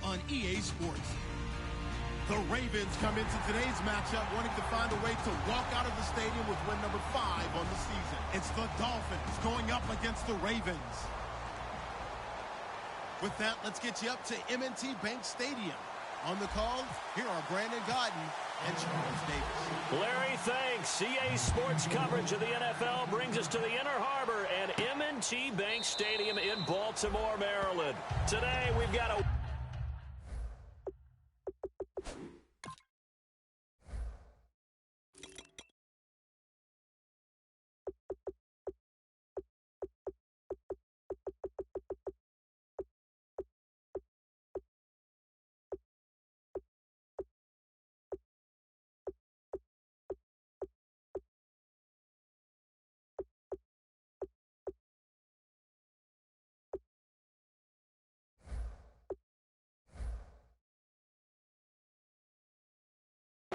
all on EA Sports. The Ravens come into today's matchup wanting to find a way to walk out of the stadium with win number 5 on the season. It's the Dolphins going up against the Ravens. With that, let's get you up to M&T Bank Stadium. On the call, here are Brandon Godden and Charles Davis. Larry, thanks. EA Sports coverage of the NFL brings us to the Inner Harbor and M&T Bank Stadium in Baltimore, Maryland. Today, we've got a...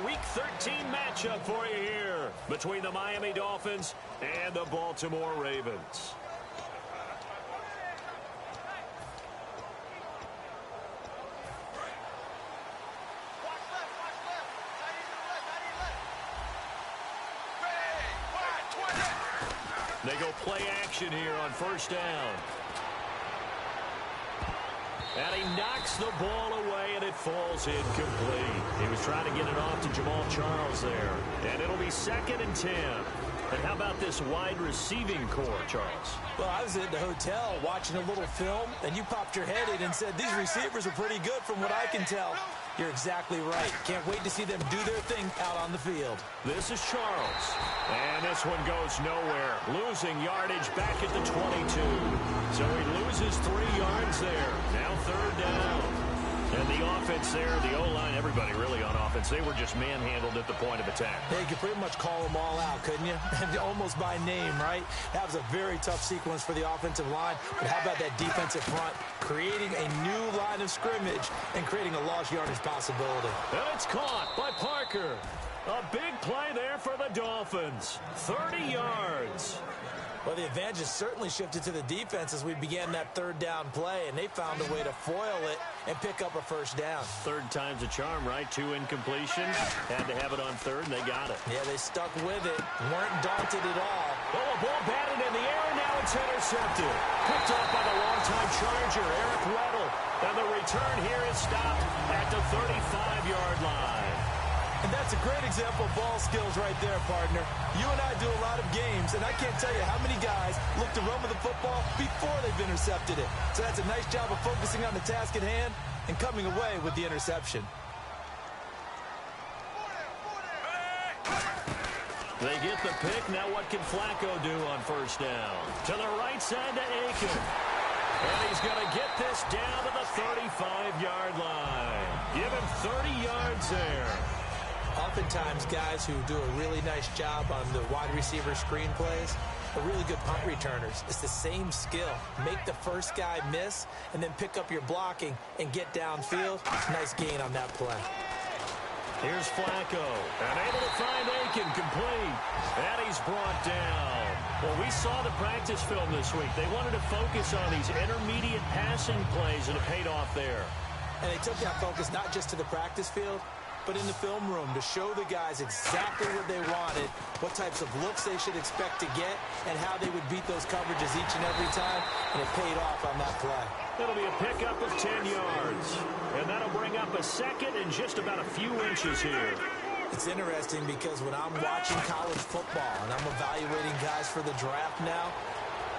Week 13 matchup for you here between the Miami Dolphins and the Baltimore Ravens. They go play action here on first down. And he knocks the ball away, and it falls incomplete. He was trying to get it off to Jamal Charles there. And it'll be 2nd and 10. And how about this wide receiving core, Charles? Well, I was at the hotel watching a little film, and you popped your head in and said, these receivers are pretty good from what I can tell. You're exactly right. Can't wait to see them do their thing out on the field. This is Charles. And this one goes nowhere. Losing yardage back at the 22. So he loses 3 yards there. Now 3rd down. And the offense there, the O-line, everybody really on offense, they were just manhandled at the point of attack. Yeah, you could pretty much call them all out, couldn't you? Almost by name, right? That was a very tough sequence for the offensive line. But how about that defensive front creating a new line of scrimmage and creating a lost yardage possibility? And it's caught by Parker. A big play there for the Dolphins. 30 yards. Well, the advantage has certainly shifted to the defense as we began that 3rd down play, and they found a way to foil it and pick up a first down. 3rd time's a charm, right? 2 incompletions. Had to have it on 3rd, and they got it. Yeah, they stuck with it. Weren't daunted at all. Oh, a ball batted in the air, and now it's intercepted. Picked off by the longtime Charger, Eric Weddle. And the return here is stopped at the 35-yard line. And that's a great example of ball skills right there, partner. You and I do a lot of games, and I can't tell you how many guys look to run with the football before they've intercepted it. So that's a nice job of focusing on the task at hand and coming away with the interception. They get the pick. Now what can Flacco do on first down? To the right side to Aiken. And he's going to get this down to the 35-yard line. Give him 30 yards there. Oftentimes, guys who do a really nice job on the wide receiver screen plays are really good punt returners. It's the same skill. Make the first guy miss and then pick up your blocking and get downfield. Nice gain on that play. Here's Flacco. And able to find Aiken complete. And he's brought down. Well, we saw the practice film this week. They wanted to focus on these intermediate passing plays, and it paid off there. And they took that focus not just to the practice field, but in the film room to show the guys exactly what they wanted, what types of looks they should expect to get, and how they would beat those coverages each and every time, and it paid off on that play. That'll be a pickup of 10 yards, and that'll bring up a 2nd and just about a few inches here. It's interesting because when I'm watching college football and I'm evaluating guys for the draft now,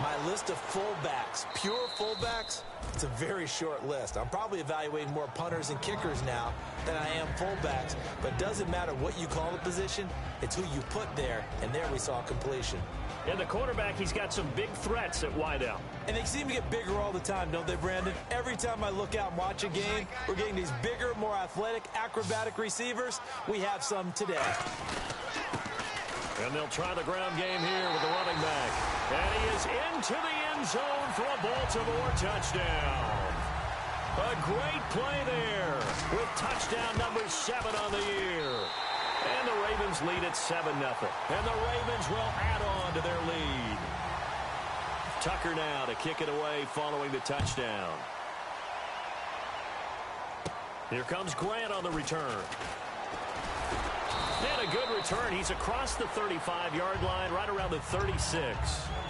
my list of fullbacks, pure fullbacks, it's a very short list. I'm probably evaluating more punters and kickers now than I am fullbacks. But it doesn't matter what you call the position, it's who you put there, and there we saw completion. And the quarterback, he's got some big threats at wideout. And they seem to get bigger all the time, don't they, Brandon? Every time I look out and watch a game, we're getting these bigger, more athletic, acrobatic receivers. We have some today. And they'll try the ground game here with the running back. And he is into the end zone for a Baltimore touchdown. A great play there with touchdown number 7 on the year. And the Ravens lead at 7-0. And the Ravens will add on to their lead. Tucker now to kick it away following the touchdown. Here comes Grant on the return. And a good return. He's across the 35-yard line, right around the 36.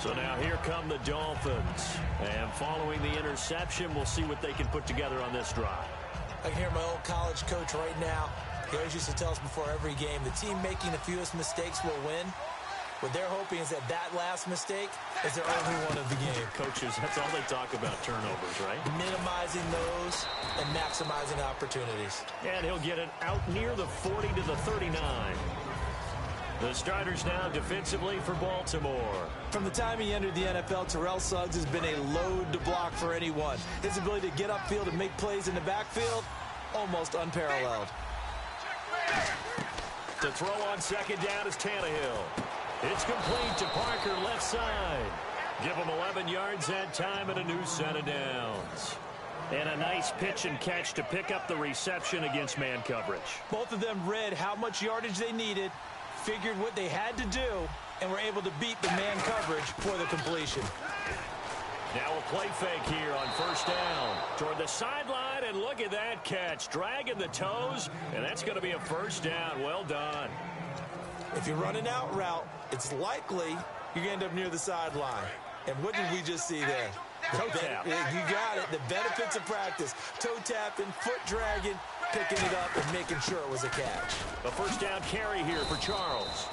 So now here come the Dolphins. And following the interception, we'll see what they can put together on this drive. I can hear my old college coach right now. He always used to tell us before every game, the team making the fewest mistakes will win. What they're hoping is that last mistake is their only one of the game. Coaches, that's all they talk about, turnovers, right? Minimizing those and maximizing opportunities. And he'll get it out near the 40 to the 39. The starters now defensively for Baltimore. From the time he entered the NFL, Terrell Suggs has been a load to block for anyone. His ability to get upfield and make plays in the backfield, almost unparalleled. To throw on second down is Tannehill. It's complete to Parker, left side. Give him 11 yards that time and a new set of downs. And a nice pitch and catch to pick up the reception against man coverage. Both of them read how much yardage they needed, figured what they had to do, and were able to beat the man coverage for the completion. Now a play fake here on first down. Toward the sideline, and look at that catch. Dragging the toes, and that's going to be a first down. Well done. If you're running out route, it's likely you're going to end up near the sideline. And what did we just see there? Toe tap. You got it. The benefits of practice. Toe tapping, foot dragging, picking it up, and making sure it was a catch. A first down carry here for Charles.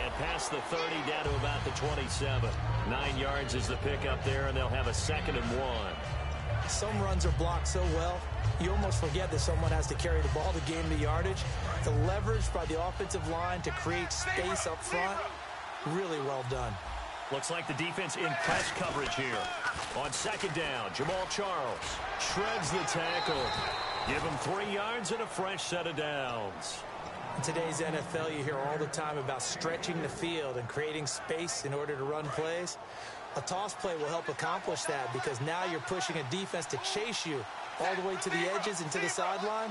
And past the 30 down to about the 27. 9 yards is the pickup there, and they'll have a 2nd and 1. Some runs are blocked so well, you almost forget that someone has to carry the ball to gain the yardage. The leverage by the offensive line to create space up front, really well done. Looks like the defense in press coverage here. On second down, Jamal Charles shreds the tackle. Give him 3 yards and a fresh set of downs. In today's NFL, you hear all the time about stretching the field and creating space in order to run plays. A toss play will help accomplish that because now you're pushing a defense to chase you all the way to the edges and to the sideline.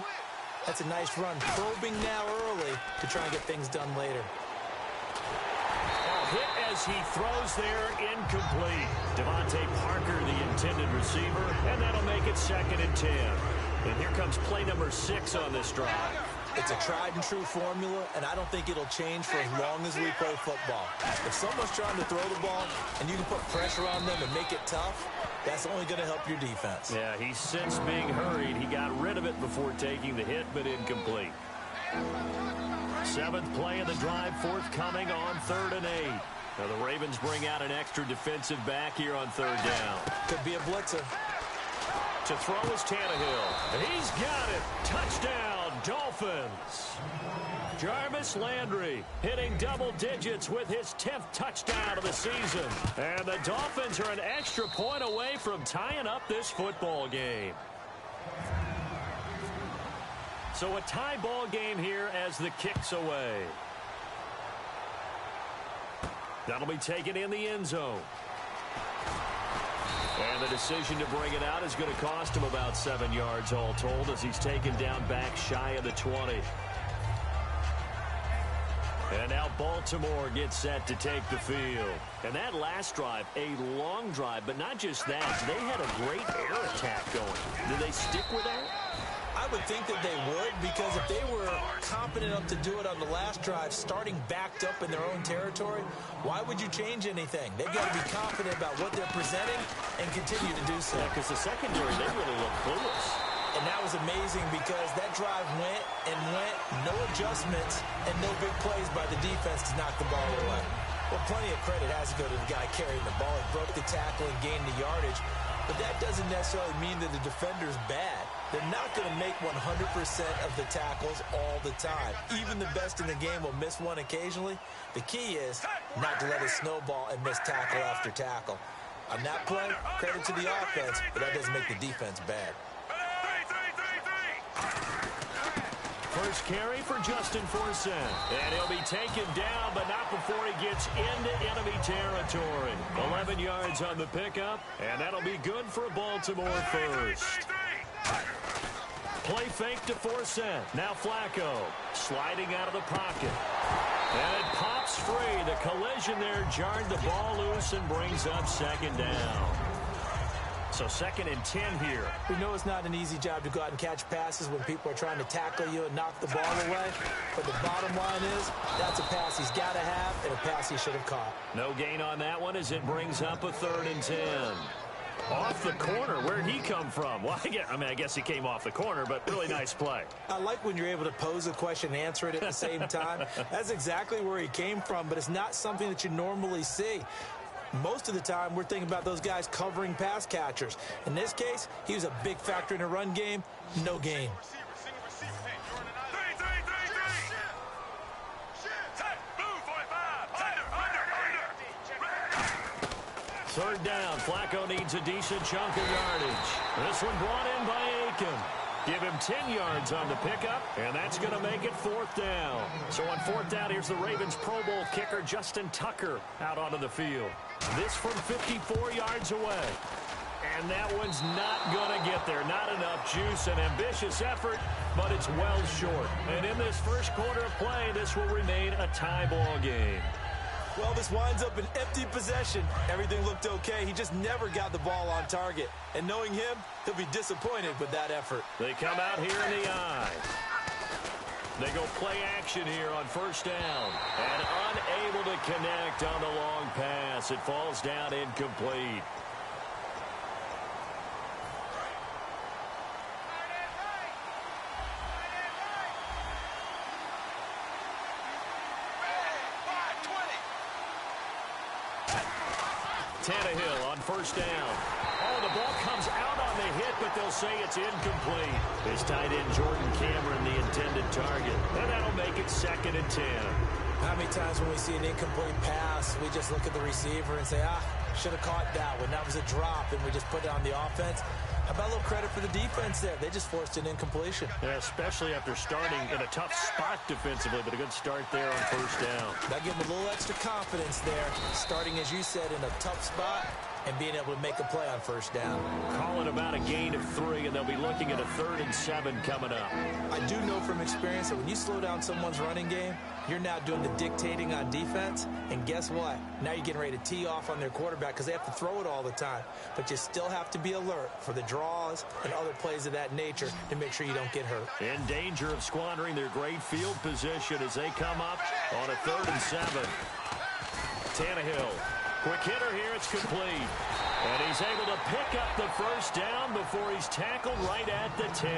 That's a nice run. Probing now early to try and get things done later. Hit as he throws there, incomplete. Devontae Parker, the intended receiver, and that'll make it 2nd and 10. And here comes play number 6 on this drive. It's a tried-and-true formula, and I don't think it'll change for as long as we play football. If someone's trying to throw the ball and you can put pressure on them and make it tough, that's only going to help your defense. Yeah, he's since being hurried. He got rid of it before taking the hit, but incomplete. 7th play of the drive, forthcoming on 3rd and 8. Now the Ravens bring out an extra defensive back here on 3rd down. Could be a blitzer. To throw is Tannehill. He's got it. Touchdown, Dolphins. Jarvis Landry hitting double digits with his 10th touchdown of the season. And the Dolphins are an extra point away from tying up this football game. So a tie ball game here as the kick's away. That'll be taken in the end zone. And the decision to bring it out is going to cost him about 7 yards all told as he's taken down back shy of the 20. And now Baltimore gets set to take the field. And that last drive, a long drive, but not just that. They had a great air attack going. Did they stick with that? I would think that they would, because if they were competent enough to do it on the last drive, starting backed up in their own territory, why would you change anything? They've got to be confident about what they're presenting and continue to do so. Yeah, because the secondary, they really look clueless. And that was amazing because that drive went and went, no adjustments, and no big plays by the defense to knock the ball away. Well, plenty of credit has to go to the guy carrying the ball. He broke the tackle and gained the yardage. But that doesn't necessarily mean that the defender's bad. They're not going to make 100% of the tackles all the time. Even the best in the game will miss one occasionally. The key is not to let it snowball and miss tackle after tackle. On that play, credit to the offense, but that doesn't make the defense bad. First carry for Justin Forsett. And he'll be taken down, but not before he gets into enemy territory. 11 yards on the pickup, and that'll be good for Baltimore first. Play fake to Forsett. Now Flacco sliding out of the pocket. And it pops free. The collision there jarred the ball loose and brings up 2nd down. So 2nd and 10 here. We know it's not an easy job to go out and catch passes when people are trying to tackle you and knock the ball away. But the bottom line is, that's a pass he's got to have and a pass he should have caught. No gain on that one as it brings up a 3rd and 10. Off the corner. Where'd he come from? Well, I guess he came off the corner, but really nice play. I like when you're able to pose a question and answer it at the same time. That's exactly where he came from, but it's not something that you normally see. Most of the time, we're thinking about those guys covering pass catchers. In this case, he was a big factor in the run game. No gain. Third down. Flacco needs a decent chunk of yardage. This one brought in by Aiken. Give him 10 yards on the pickup, and that's going to make it 4th down. So on 4th down, here's the Ravens Pro Bowl kicker Justin Tucker out onto the field. This from 54 yards away. And that one's not going to get there. Not enough juice. An ambitious effort, but it's well short. And in this first quarter of play, this will remain a tie ball game. Well, this winds up an empty possession. Everything looked okay. He just never got the ball on target. And knowing him, he'll be disappointed with that effort. They come out here in the eye. They go play action here on 1st down. And unable to connect on the long pass. It falls down incomplete. Tannehill on 1st down. Oh, the ball comes out on the hit, but they'll say it's incomplete. His tight end, Jordan Cameron, the intended target. And that'll make it 2nd and 10. How many times when we see an incomplete pass, we just look at the receiver and say, should have caught that one. That was a drop, and we just put it on the offense. How about a little credit for the defense there? They just forced an incompletion. Yeah, especially after starting in a tough spot defensively, but a good start there on 1st down. That gave them a little extra confidence there, starting, as you said, in a tough spot and being able to make a play on 1st down. Call it about a gain of 3, and they'll be looking at a 3rd and 7 coming up. I do know from experience that when you slow down someone's running game, you're now doing the dictating on defense, and guess what? Now you're getting ready to tee off on their quarterback because they have to throw it all the time. But you still have to be alert for the draws and other plays of that nature to make sure you don't get hurt. In danger of squandering their great field position as they come up on a 3rd and 7. Tannehill. Quick hitter here, it's complete. And he's able to pick up the 1st down before he's tackled right at the 10.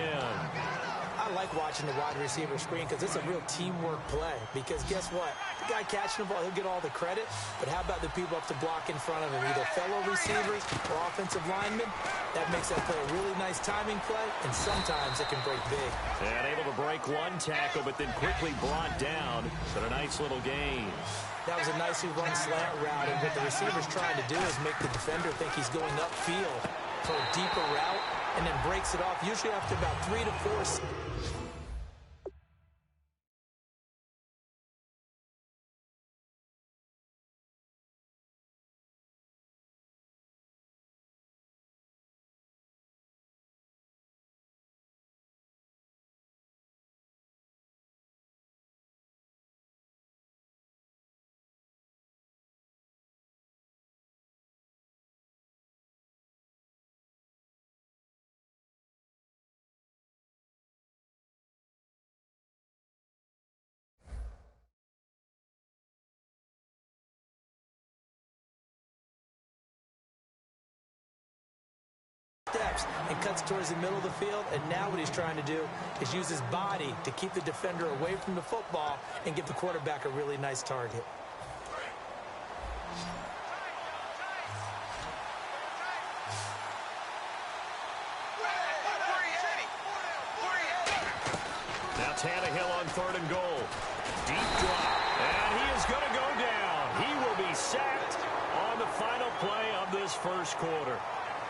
I like watching the wide receiver screen because it's a real teamwork play. Because guess what? The guy catching the ball, he'll get all the credit. But how about the people up to block in front of him? Either fellow receivers or offensive linemen. That makes that play a really nice timing play, and sometimes it can break big. And able to break one tackle, but then quickly brought down. But a nice little gain. That was a nicely run slant route, and what the receiver's trying to do is make the defender think he's going upfield for a deeper route, and then breaks it off, usually after about 3 to 4. Steps and cuts towards the middle of the field, and now what he's trying to do is use his body to keep the defender away from the football and give the quarterback a really nice target. Now Tannehill on 3rd and goal. Deep drop, and he is going to go down. He will be sacked on the final play of this first quarter.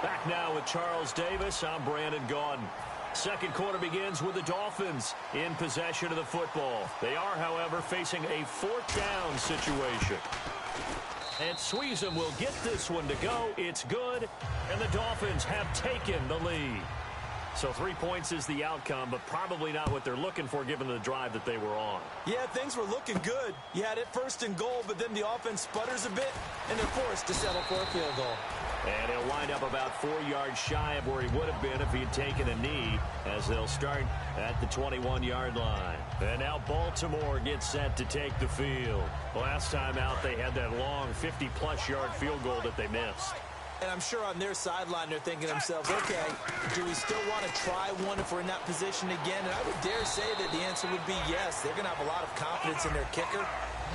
Back now with Charles Davis. I'm Brandon Gaudin. Second quarter begins with the Dolphins in possession of the football. They are, however, facing a 4th down situation. And Sweezum will get this one to go. It's good, and the Dolphins have taken the lead. So 3 points is the outcome, but probably not what they're looking for given the drive that they were on. Yeah, things were looking good. You had it 1st and goal, but then the offense sputters a bit, and they're forced to settle for a field goal. And he'll wind up about 4 yards shy of where he would have been if he had taken a knee, as they'll start at the 21-yard line. And now Baltimore gets set to take the field. Last time out, they had that long 50-plus yard field goal that they missed. And I'm sure on their sideline they're thinking to themselves, okay, do we still want to try one if we're in that position again? And I would dare say that the answer would be yes. They're going to have a lot of confidence in their kicker.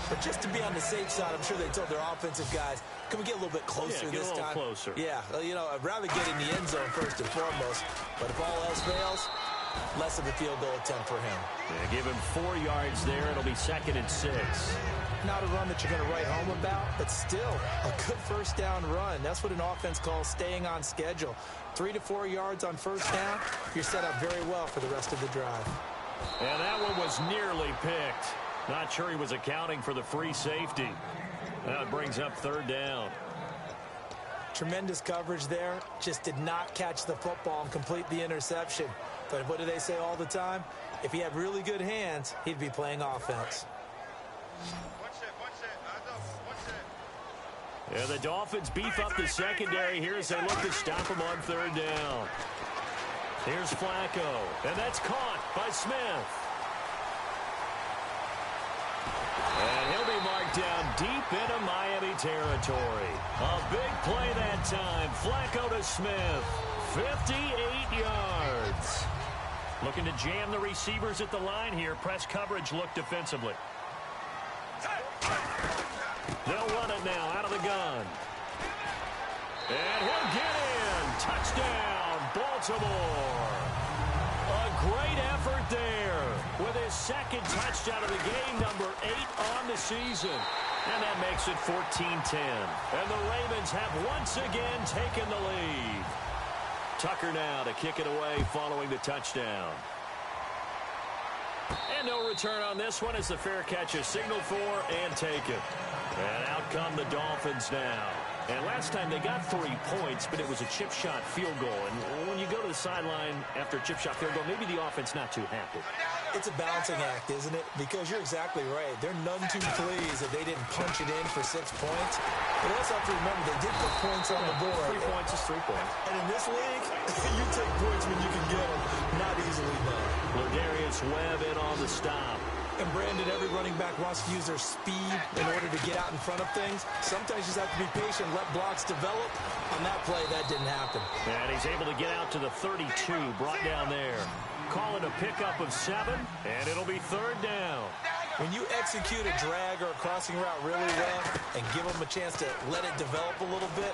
But just to be on the safe side, I'm sure they told their offensive guys, can we get a little bit closer this time? Get a little closer. Yeah, well, you know, I'd rather get in the end zone first and foremost. But if all else fails, less of a field goal attempt for him. Yeah, give him 4 yards there. It'll be 2nd and 6. Not a run that you're going to write home about, but still a good first down run. That's what an offense calls staying on schedule. 3 to 4 yards on first down, you're set up very well for the rest of the drive. And that one was nearly picked. Not sure he was accounting for the free safety. That brings up 3rd down. Tremendous coverage there. Just did not catch the football and complete the interception. But what do they say all the time? If he had really good hands, he'd be playing offense. Yeah, the Dolphins beef up the secondary here as they look to stop him on 3rd down. Here's Flacco, and that's caught by Smith. And he'll be marked down deep into Miami territory. A big play that time. Flacco to Smith. 58 yards. Looking to jam the receivers at the line here. Press coverage look defensively. They'll run it now out of the gun. And he'll get in. Touchdown, Baltimore. A great effort there with his 2nd touchdown of the game, number 8 on the season. And that makes it 14-10. And the Ravens have once again taken the lead. Tucker now to kick it away following the touchdown. And no return on this one as the fair catch is signaled for and taken. And out come the Dolphins now. And last time they got 3 points, but it was a chip shot field goal. And when you go to the sideline after a chip shot field goal, maybe the offense not too happy. It's a balancing act, isn't it? Because you're exactly right. They're none too pleased that they didn't punch it in for 6 points. But also have to remember, they did put points on the board. 3 points is 3 points. And in this league, you take points when you can get them. Not easily done. Ladarius Webb in on the stop. And Brandon, every running back wants to use their speed in order to get out in front of things. Sometimes you just have to be patient, let blocks develop. On that play, that didn't happen. And he's able to get out to the 32, brought down there. Call it a pickup of 7, and it'll be 3rd down. When you execute a drag or a crossing route really well and give them a chance to let it develop a little bit,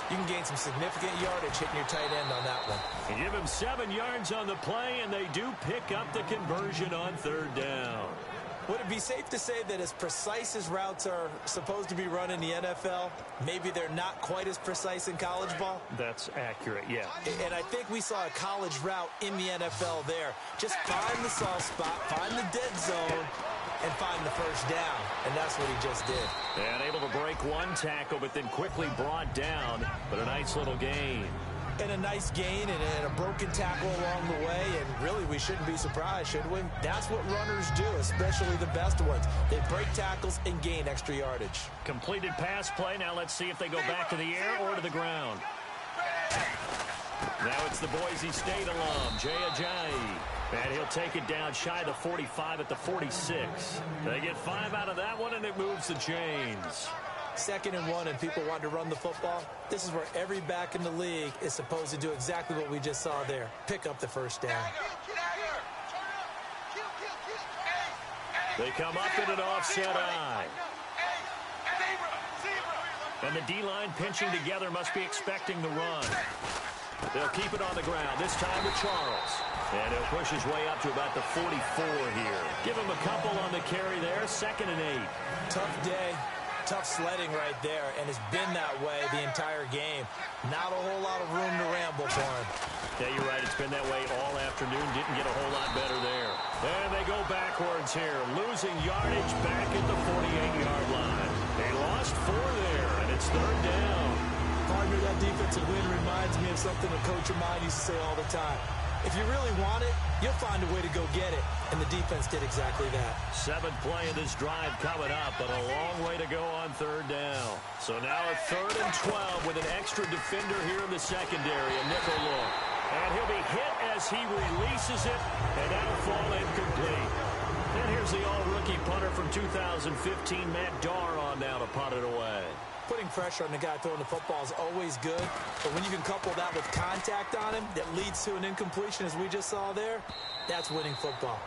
you can gain some significant yardage hitting your tight end on that one. And give him 7 yards on the play, and they do pick up the conversion on 3rd down. Would it be safe to say that as precise as routes are supposed to be run in the NFL, maybe they're not quite as precise in college ball? That's accurate, yeah. And I think we saw a college route in the NFL there. Just find the soft spot, find the dead zone, and find the first down. And that's what he just did. And able to break 1 tackle, but then quickly brought down. But a nice little gain. And a nice gain and a broken tackle along the way. And really, we shouldn't be surprised, should we? That's what runners do, especially the best ones. They break tackles and gain extra yardage. Completed pass play. Now let's see if they go back to the air or to the ground. Now it's the Boise State alum, Jay Ajayi. And he'll take it down shy of the 45 at the 46. They get 5 out of that one, and it moves the chains. 2nd and 1, and people want to run the football. This is where every back in the league is supposed to do exactly what we just saw there. Pick up the first down. They come up in an offset eye. And the D-line pinching together must be expecting the run. They'll keep it on the ground, this time with Charles. And he'll push his way up to about the 44 here. Give him a couple on the carry there, 2nd and 8. Tough day. Tough sledding right there, and it's been that way the entire game. Not a whole lot of room to ramble for him. Yeah, you're right. It's been that way all afternoon. Didn't get a whole lot better there. And they go backwards here, losing yardage back at the 48-yard line. They lost 4 there, and it's 3rd down. Partner, that defensive win reminds me of something a coach of mine used to say all the time. If you really want it, you'll find a way to go get it. And the defense did exactly that. 7th play of this drive coming up, but a long way to go on 3rd down. So now a 3rd and 12 with an extra defender here in the secondary, a nickel look. And he'll be hit as he releases it, and that'll fall incomplete. And here's the all-rookie punter from 2015, Matt Darr, on now to punt it away. Putting pressure on the guy throwing the football is always good, but when you can couple that with contact on him that leads to an incompletion, as we just saw there, that's winning football.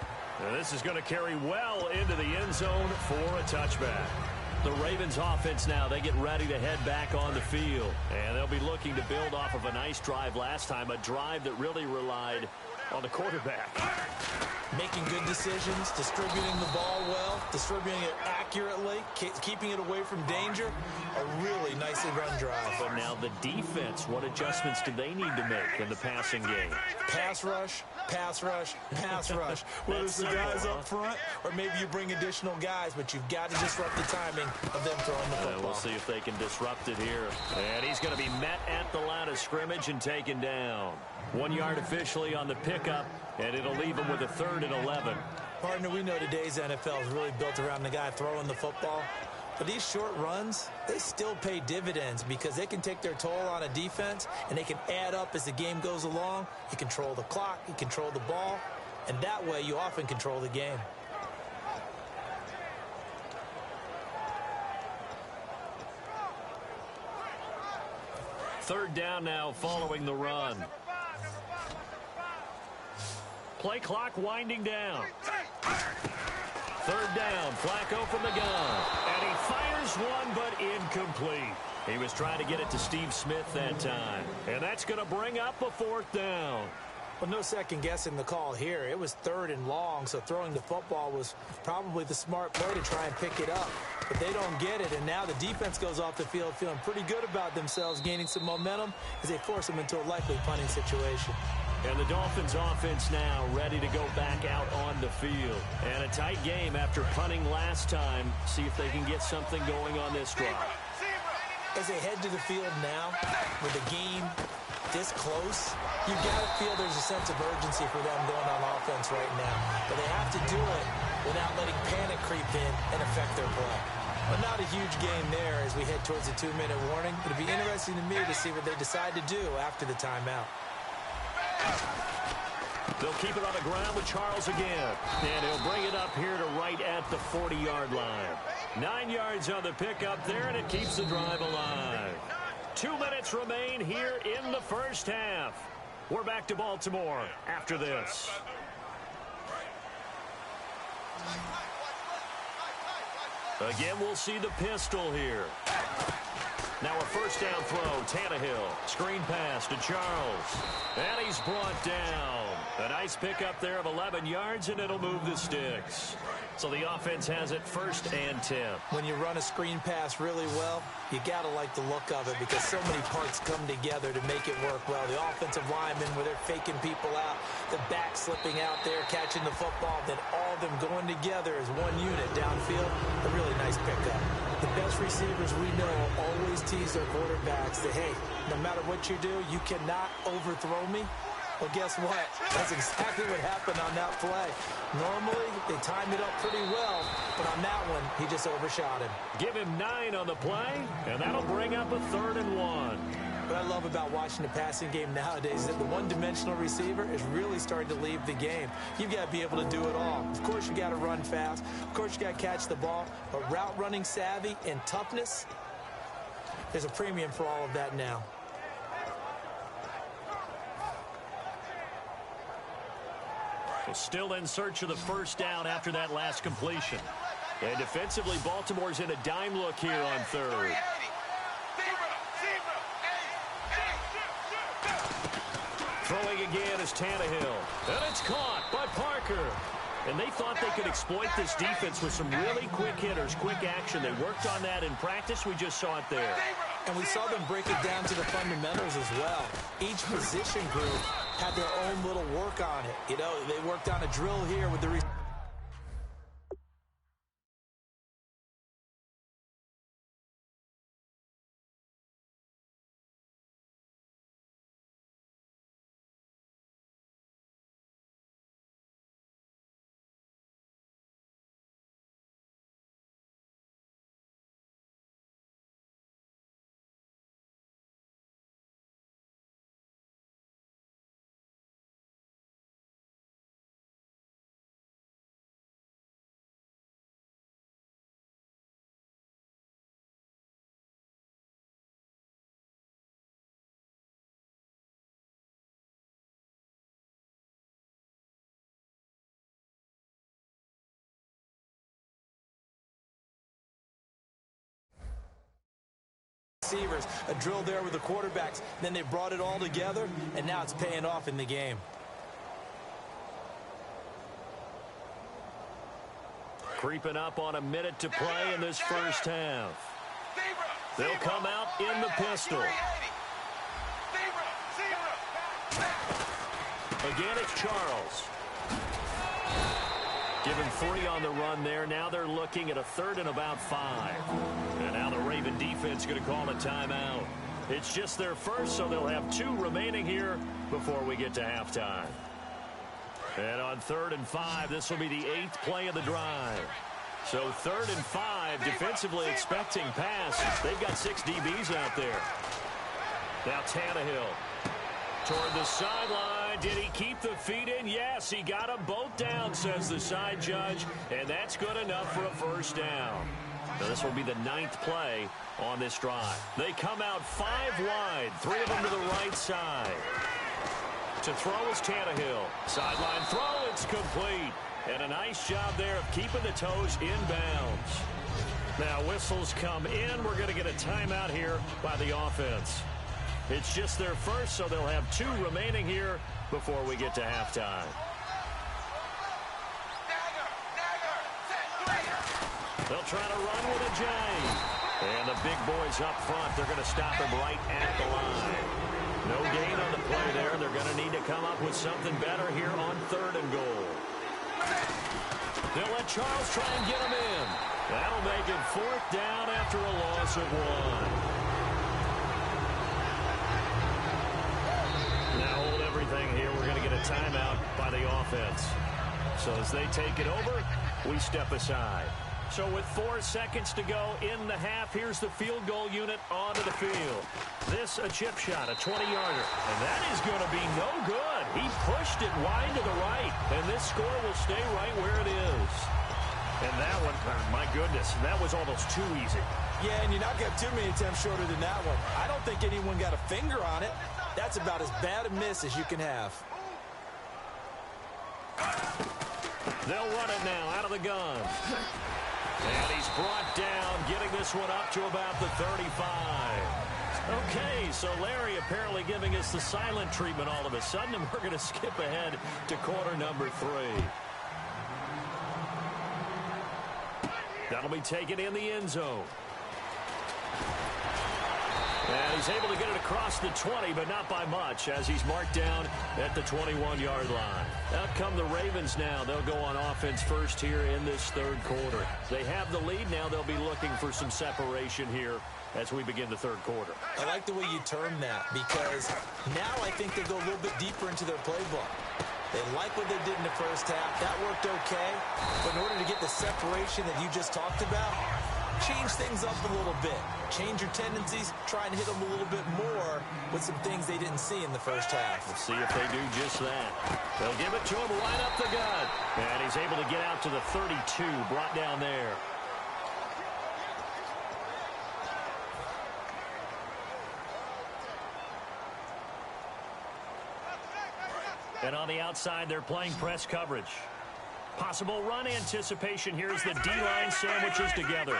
And this is going to carry well into the end zone for a touchback. The Ravens offense now, they get ready to head back on the field. And they'll be looking to build off of a nice drive last time, a drive that really relied on the quarterback. Making good decisions, distributing the ball well, distributing it accurately, keeping it away from danger. A really nicely run drive. But now the defense, what adjustments do they need to make in the passing game? Pass rush, pass rush, pass rush. Whether it's the guys up front or maybe you bring additional guys, but you've got to disrupt the timing of them throwing the football. We'll see if they can disrupt it here. And he's going to be met at the line of scrimmage and taken down. 1 yard officially on the pickup, and it'll leave him with a 3rd and 11. Partner, we know today's NFL is really built around the guy throwing the football. But these short runs, they still pay dividends because they can take their toll on a defense, and they can add up as the game goes along. You control the clock, you control the ball, and that way you often control the game. Third down now following the run. Play clock winding down. 3rd down, Flacco from the gun. And he fires one, but incomplete. He was trying to get it to Steve Smith that time. And that's going to bring up a 4th down. Well, no second guessing the call here. It was 3rd and long, so throwing the football was probably the smart play to try and pick it up. But they don't get it, and now the defense goes off the field feeling pretty good about themselves, gaining some momentum as they force them into a likely punting situation. And the Dolphins offense now ready to go back out on the field. And a tight game after punting last time. See if they can get something going on this drive. As they head to the field now, with the game this close, you've got to feel there's a sense of urgency for them going on offense right now. But they have to do it without letting panic creep in and affect their play. But not a huge game there as we head towards the 2-minute warning. It'll be interesting to me to see what they decide to do after the timeout. They'll keep it on the ground with Charles again. And he'll bring it up here to right at the 40-yard line. 9 yards on the pickup there, and it keeps the drive alive. 2 minutes remain here in the first half. We're back to Baltimore after this. Again, we'll see the pistol here. Now a first down throw, Tannehill. Screen pass to Charles. And he's brought down. A nice pickup there of 11 yards, and it'll move the sticks. So the offense has it 1st and 10. When you run a screen pass really well, you got to like the look of it because so many parts come together to make it work well. The offensive linemen, where they're faking people out, the back slipping out there, catching the football, then all of them going together as one unit downfield. A really nice pickup. The best receivers we know always tease their quarterbacks that, hey, no matter what you do, you cannot overthrow me. Well, guess what? That's exactly what happened on that play. Normally, they timed it up pretty well, but on that one, he just overshot him. Give him 9 on the play, and that'll bring up a 3rd and 1. What I love about watching the passing game nowadays is that the one-dimensional receiver is really starting to leave the game. You've got to be able to do it all. Of course, you got to run fast. Of course, you got to catch the ball. But route running savvy and toughness, there's a premium for all of that now. Still in search of the first down after that last completion. And defensively, Baltimore's in a dime look here on 3rd. Throwing again is Tannehill. And it's caught by Parker. And they thought they could exploit this defense with some really quick hitters, quick action. They worked on that in practice. We just saw it there. And we saw them break it down to the fundamentals as well. Each position group had their own little work on it. You know, they worked on a drill here with the receivers, a drill there with the quarterbacks. Then they brought it all together, and now it's paying off in the game. Creeping up on a minute to play in this first half. They'll come out in the pistol. Again, it's Charles. Given 3 on the run there. Now they're looking at a 3rd and about 5. And now the Raven defense going to call a timeout. It's just their first, so they'll have 2 remaining here before we get to halftime. And on 3rd and 5, this will be the 8th play of the drive. So 3rd and 5, defensively expecting pass. They've got 6 DBs out there. Now Tannehill toward the sideline. Did he keep the feet in? Yes, he got them both down, says the side judge. And that's good enough for a first down. Now this will be the 9th play on this drive. They come out 5 wide, 3 of them to the right side. To throw is Tannehill. Sideline throw, it's complete. And a nice job there of keeping the toes inbounds. Now whistles come in. We're going to get a timeout here by the offense. It's just their first, so they'll have 2 remaining here before we get to halftime. They'll try to run with a J. And the big boys up front, they're going to stop him right at the line. No gain on the play there. They're going to need to come up with something better here on 3rd and goal. They'll let Charles try and get him in. That'll make it 4th down after a loss of 1. Now hold everything here. We're going to get a timeout by the offense. So as they take it over, we step aside. So with 4 seconds to go in the half, here's the field goal unit onto the field. This a chip shot, a 20-yarder. And that is going to be no good. He pushed it wide to the right. And this score will stay right where it is. And that one, my goodness, that was almost too easy. Yeah, and you're not going to have too many attempts shorter than that one. I don't think anyone got a finger on it. That's about as bad a miss as you can have. They'll run it now out of the gun. And he's brought down, getting this one up to about the 35. Okay, so Larry apparently giving us the silent treatment all of a sudden, and we're going to skip ahead to quarter number 3. That'll be taken in the end zone. And he's able to get it across the 20, but not by much, as he's marked down at the 21-yard line. Out come the Ravens now. They'll go on offense first here in this 3rd quarter. They have the lead now. They'll be looking for some separation here as we begin the 3rd quarter. I like the way you term that, because now I think they go a little bit deeper into their playbook. They like what they did in the first half. That worked okay. But in order to get the separation that you just talked about, change things up a little bit. Change your tendencies. Try and hit them a little bit more with some things they didn't see in the first half. We'll see if they do just that. They'll give it to him right up the gut. And he's able to get out to the 32, brought down there. And on the outside, they're playing press coverage. Possible run anticipation. Here's the D-line sandwiches together.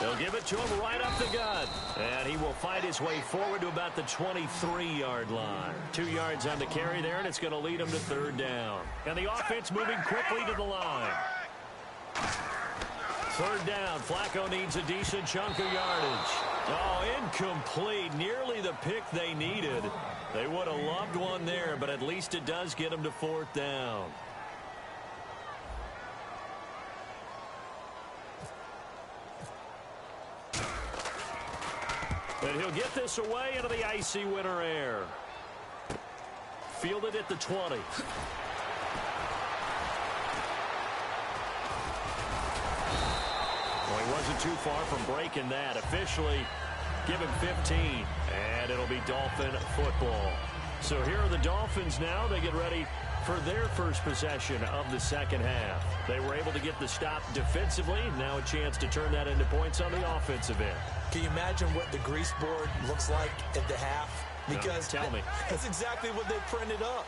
They'll give it to him right up the gut. And he will fight his way forward to about the 23-yard line. 2 yards on the carry there, and it's going to lead him to 3rd down. And the offense moving quickly to the line. 3rd down. Flacco needs a decent chunk of yardage. Oh, incomplete. Nearly the pick they needed. They would have loved one there, but at least it does get them to 4th down. And he'll get this away into the icy winter air. Fielded at the 20. Well, he wasn't too far from breaking that. Officially, give him 15. And it'll be Dolphin football. So here are the Dolphins now. They get ready for their first possession of the second half. They were able to get the stop defensively. Now a chance to turn that into points on the offensive end. Can you imagine what the grease board looks like at the half? Because no, tell me. That's exactly what they printed up.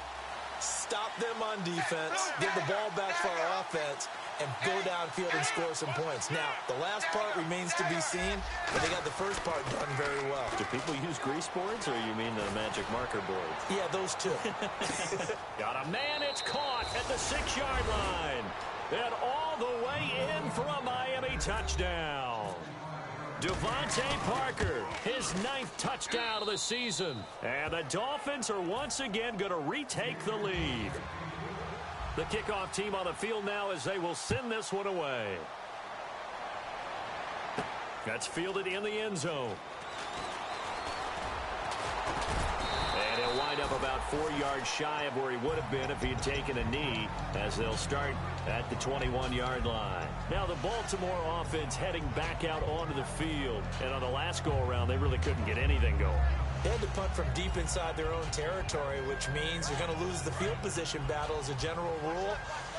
Stop them on defense, get the ball back for our offense, and go downfield and score some points. Now, the last part remains to be seen, but they got the first part done very well. Do people use grease boards, or you mean the magic marker boards? Yeah, those two. Got a man, it's caught at the 6-yard line. And all the way in for a Miami touchdown. Devontae Parker, his 9th touchdown of the season. And the Dolphins are once again going to retake the lead. The kickoff team on the field now as they will send this one away. That's fielded in the end zone. And he'll wind up about 4 yards shy of where he would have been if he had taken a knee, as they'll start at the 21-yard line. Now the Baltimore offense heading back out onto the field. And on the last go-around, they really couldn't get anything going. They had to punt from deep inside their own territory, which means you're going to lose the field position battle as a general rule.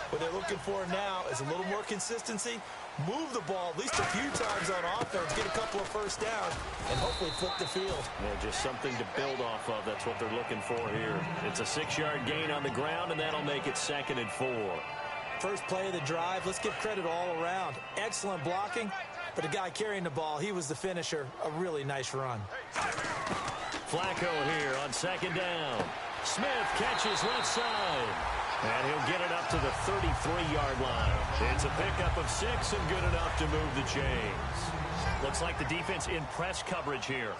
What they're looking for now is a little more consistency, move the ball at least a few times on offense, get a couple of first downs, and hopefully flip the field. Yeah, just something to build off of. That's what they're looking for here. It's a 6-yard gain on the ground, and that'll make it 2nd and 4. First play of the drive, let's give credit all around. Excellent blocking, but the guy carrying the ball, he was the finisher. A really nice run. Flacco here on 2nd down. Smith catches left side. And he'll get it up to the 33-yard line. It's a pickup of 6 and good enough to move the chains. Looks like the defense in press coverage here.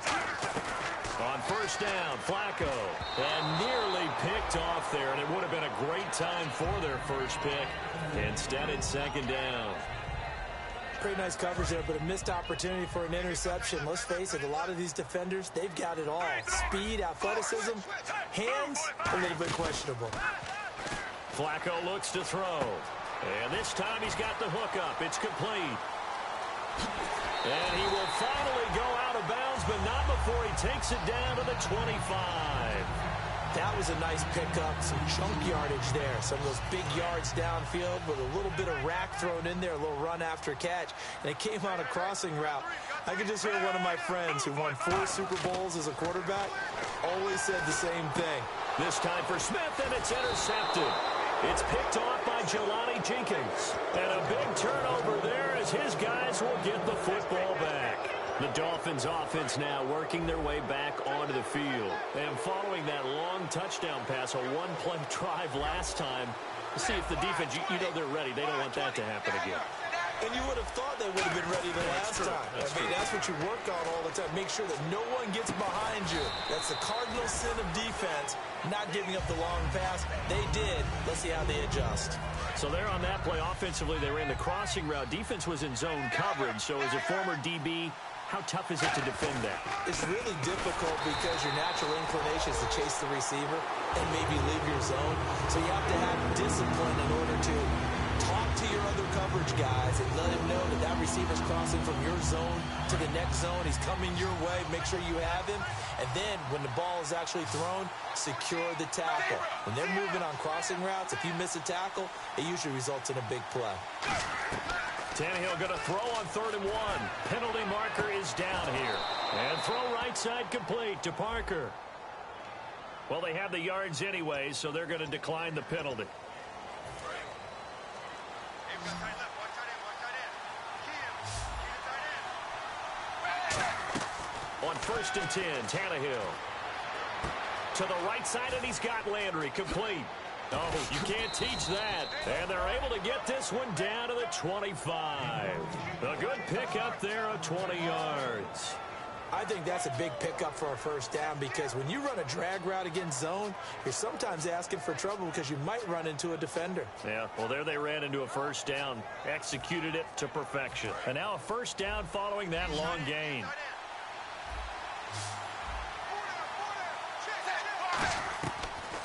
On 1st down, Flacco. And nearly picked off there, and it would have been a great time for their first pick. Instead, it's 2nd down. Pretty nice coverage there, but a missed opportunity for an interception. Let's face it, a lot of these defenders, they've got it all. Speed, athleticism, hands, a little bit questionable. Flacco looks to throw. And this time he's got the hook up. It's complete. And he will finally go out of bounds, but not before he takes it down to the 25. That was a nice pickup, some chunk yardage there. Some of those big yards downfield with a little bit of rack thrown in there, a little run after catch. And it came on a crossing route. I could just hear one of my friends who won 4 Super Bowls as a quarterback always said the same thing. This time for Smith, and it's intercepted. It's picked off by Jelani Jenkins. And a big turnover there as his guys will get the football back. The Dolphins offense now working their way back onto the field. And following that long touchdown pass, a one-play drive last time, to see if the defense, you know they're ready. They don't want that to happen again. And you would have thought they would have been ready the last time. That's what you work on all the time. Make sure that no one gets behind you. That's the cardinal sin of defense, not giving up the long pass. They did. Let's see how they adjust. So there on that play, offensively, they ran the crossing route. Defense was in zone coverage. So as a former DB, how tough is it to defend that? It's really difficult because your natural inclination is to chase the receiver and maybe leave your zone. So you have to have discipline in order to talk to your other coverage guys and let him know that that receiver's crossing from your zone to the next zone. He's coming your way. Make sure you have him. And then when the ball is actually thrown, secure the tackle. When they're moving on crossing routes, if you miss a tackle, it usually results in a big play. Tannehill going to throw on 3rd and 1. Penalty marker is down here. And throw right side complete to Parker. Well, they have the yards anyway, so they're going to decline the penalty. On 1st and 10, Tannehill. To the right side, and he's got Landry complete. Oh, you can't teach that. And they're able to get this one down to the 25. A good pickup there of 20 yards. I think that's a big pickup for a first down because when you run a drag route against zone, you're sometimes asking for trouble because you might run into a defender. Yeah, well, there they ran into a first down, executed it to perfection. And now a first down following that long gain.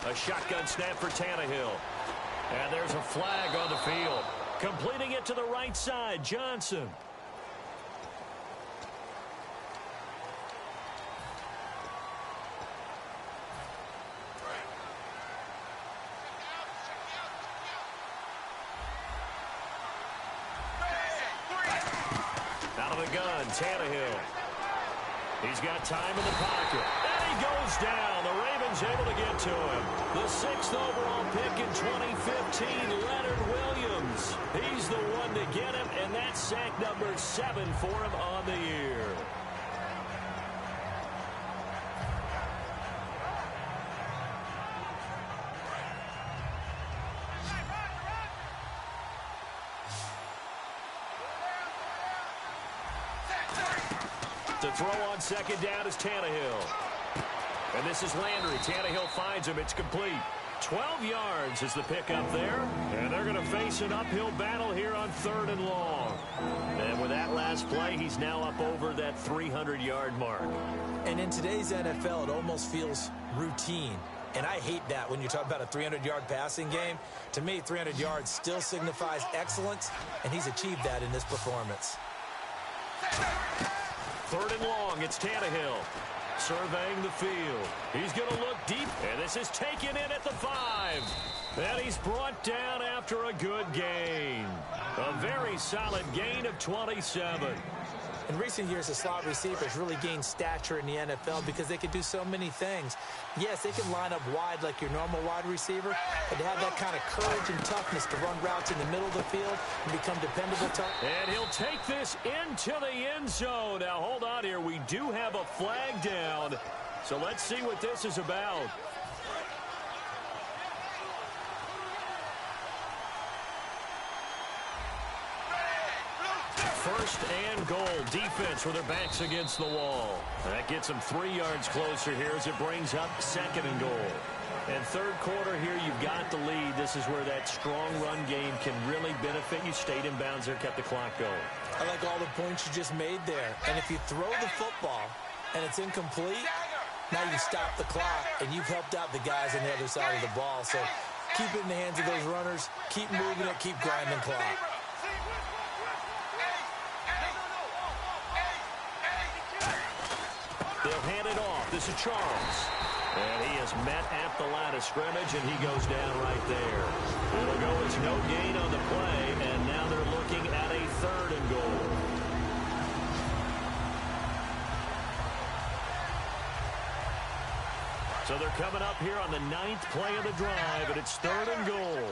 A shotgun snap for Tannehill. And there's a flag on the field. Completing it to the right side, Johnson. Out of the gun, Tannehill. He's got time in the pocket. And he goes down. The Ravens able to get to him. The 6th overall pick in 2015, Leonard Williams. He's the one to get him, and that's sack number 7 for him on the year. To throw on second down is Tannehill. And this is Landry. Tannehill finds him. It's complete. 12 yards is the pickup there. And they're going to face an uphill battle here on 3rd and long. And with that last play, he's now up over that 300-yard mark. And in today's NFL, it almost feels routine. And I hate that when you talk about a 300-yard passing game. To me, 300 yards still signifies excellence, and he's achieved that in this performance. 3rd and long, it's Tannehill. Surveying the field. He's going to look deep, and this is taken in at the 5. And he's brought down after a good gain. A very solid gain of 27. In recent years, the slot receivers really gained stature in the NFL because they can do so many things. Yes, they can line up wide like your normal wide receiver, but to have that kind of courage and toughness to run routes in the middle of the field and become dependable. And he'll take this into the end zone. Now, hold on here. We do have a flag down, so let's see what this is about. First and goal. Defense with their backs against the wall. That gets them 3 yards closer here as it brings up 2nd and goal. And 3rd quarter here, you've got the lead. This is where that strong run game can really benefit you. Stayed in bounds there, kept the clock going. I like all the points you just made there. And if you throw the football and it's incomplete, now you stop the clock and you've helped out the guys on the other side of the ball. So keep it in the hands of those runners. Keep moving it. Keep grinding clock. They'll hand it off. This is Charles. And he is met at the line of scrimmage, and he goes down right there. It'll go as no gain on the play, and now they're looking at a 3rd and goal. So they're coming up here on the 9th play of the drive, and it's 3rd and goal.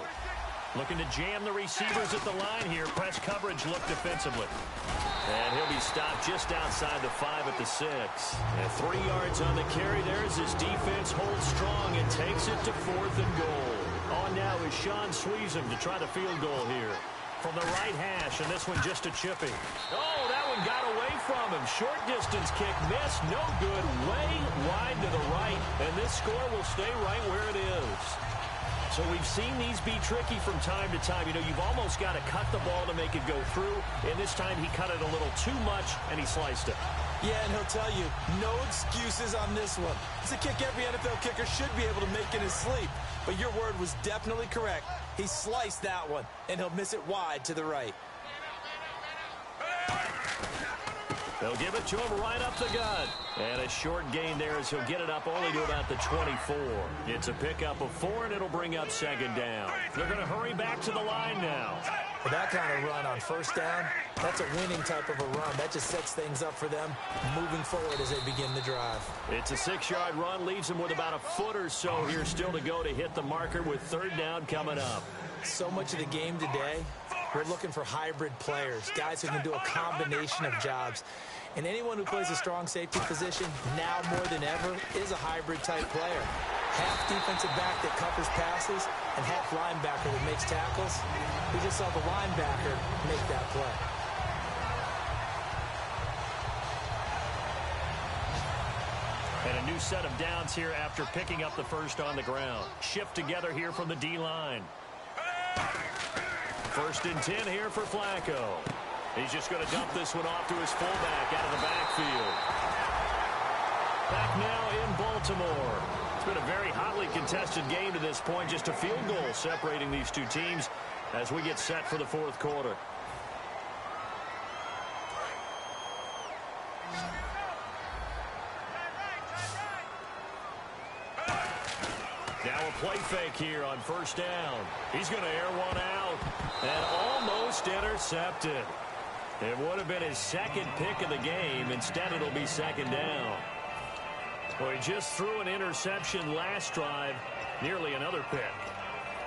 Looking to jam the receivers at the line here. Press coverage look defensively. And he'll be stopped just outside the 5 at the 6. And 3 yards on the carry there as his defense holds strong and takes it to 4th and goal. On now is Sean Sweezum to try the field goal here. From the right hash, and this one just a chipping. Oh, that one got away from him. Short distance kick missed. No good. Way wide to the right. And this score will stay right where it is. So we've seen these be tricky from time to time. You know, you've almost got to cut the ball to make it go through. And this time he cut it a little too much, and he sliced it. Yeah, and he'll tell you, no excuses on this one. It's a kick every NFL kicker should be able to make in his sleep. But your word was definitely correct. He sliced that one, and he'll miss it wide to the right. They'll give it to him right up the gut. And a short gain there as he'll get it up only to about the 24. It's a pickup of 4, and it'll bring up 2nd down. They're going to hurry back to the line now. For that kind of run on 1st down, that's a winning type of a run. That just sets things up for them moving forward as they begin the drive. It's a 6-yard run, leaves them with about a foot or so here still to go to hit the marker with 3rd down coming up. So much of the game today, we're looking for hybrid players, guys who can do a combination of jobs. And anyone who plays a strong safety position, now more than ever, is a hybrid-type player. Half defensive back that covers passes, and half linebacker that makes tackles. We just saw the linebacker make that play. And a new set of downs here after picking up the first on the ground. Shift together here from the D-line. 1st and 10 here for Flacco. He's just going to dump this one off to his fullback out of the backfield. Back now in Baltimore. It's been a very hotly contested game to this point. Just a field goal separating these two teams as we get set for the 4th quarter. Now a play fake here on 1st down. He's going to air one out and almost intercepted. It would have been his second pick of the game. Instead, it'll be second down. Well, he just threw an interception last drive. Nearly another pick.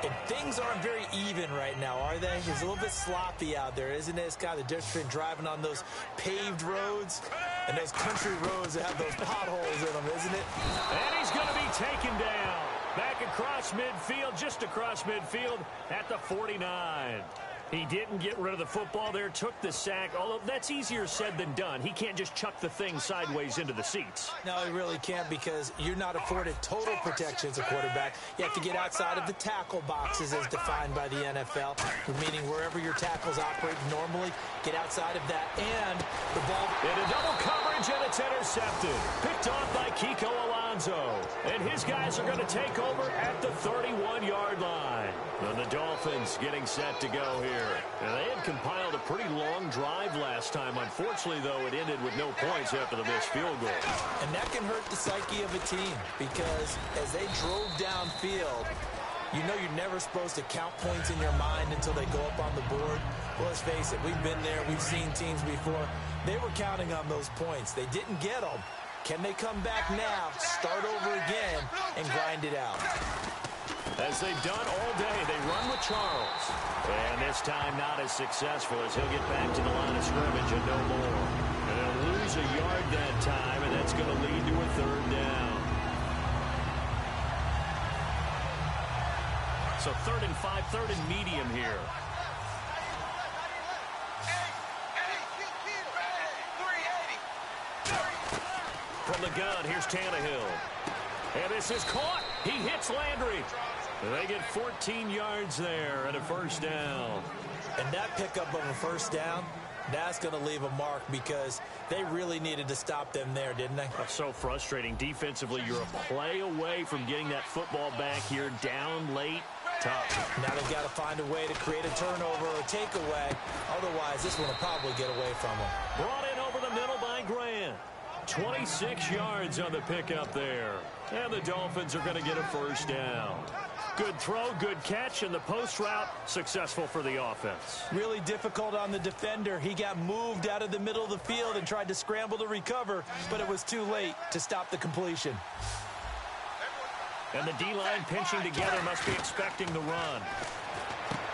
And things aren't very even right now, are they? It's a little bit sloppy out there, isn't it? It's kind of the difference between driving on those paved roads and those country roads that have those potholes in them, isn't it? And he's going to be taken down. Back across midfield, just across midfield at the 49. He didn't get rid of the football there, took the sack, although that's easier said than done. He can't just chuck the thing sideways into the seats. No, he really can't because you're not afforded total protection as a quarterback. You have to get outside of the tackle boxes as defined by the NFL, meaning wherever your tackles operate normally, get outside of that, and the ball... In a double coverage, and it's intercepted. Picked off by Kiko Alonso. And his guys are going to take over at the 31-yard line. And the Dolphins getting set to go here. And they had compiled a pretty long drive last time. Unfortunately, though, it ended with no points after the missed field goal. And that can hurt the psyche of a team because as they drove downfield, you know you're never supposed to count points in your mind until they go up on the board. Well, let's face it, we've been there. We've seen teams before. They were counting on those points. They didn't get them. Can they come back now, start over again, and grind it out? As they've done all day, they run with Charles. And this time not as successful as he'll get back to the line of scrimmage and no more. And they'll lose a yard that time, and that's going to lead to a third down. So 3rd and 5, 3rd and medium here. From the gun, here's Tannehill. And this is caught. He hits Landry. And they get 14 yards there and a first down. And that pickup of a first down, that's going to leave a mark because they really needed to stop them there, didn't they? That's so frustrating. Defensively, you're a play away from getting that football back here down late. Tough. Now they've got to find a way to create a turnover or a takeaway. Otherwise, this one will probably get away from them. Brought in over the middle by Grant. 26 yards on the pickup there. And the Dolphins are going to get a first down. Good throw, good catch, and the post route successful for the offense. Really difficult on the defender. He got moved out of the middle of the field and tried to scramble to recover, but it was too late to stop the completion. And the D-line pinching together must be expecting the run.